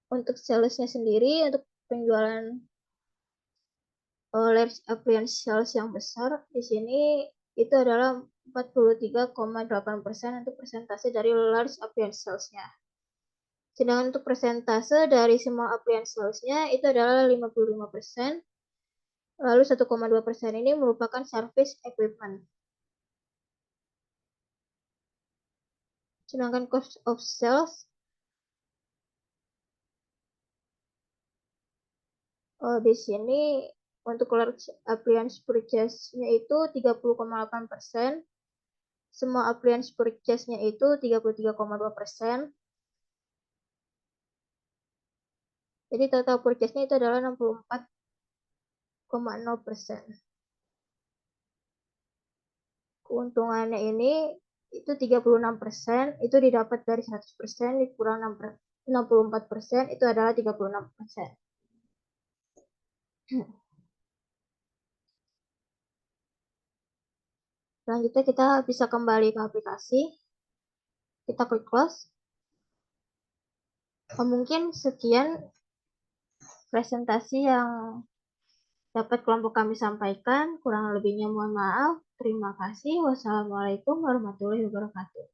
Untuk salesnya sendiri, untuk penjualan large appliance sales yang besar di sini itu adalah 43,8% untuk persentase dari large appliance sales-nya. Sedangkan untuk persentase dari small appliance sales-nya itu adalah 55%. Lalu 1,2% ini merupakan service equipment. Sedangkan cost of sales di sini untuk large appliance purchase-nya itu 30,8%. Semua appliance purchase-nya itu 33,2%. Jadi total purchase-nya itu adalah 64,0%. Keuntungannya ini itu 36%, itu didapat dari 100%, dikurang 64%, itu adalah 36%. Selanjutnya kita bisa kembali ke aplikasi. Kita klik close. Mungkin sekian presentasi yang dapat kelompok kami sampaikan. Kurang lebihnya mohon maaf. Terima kasih. Wassalamualaikum warahmatullahi wabarakatuh.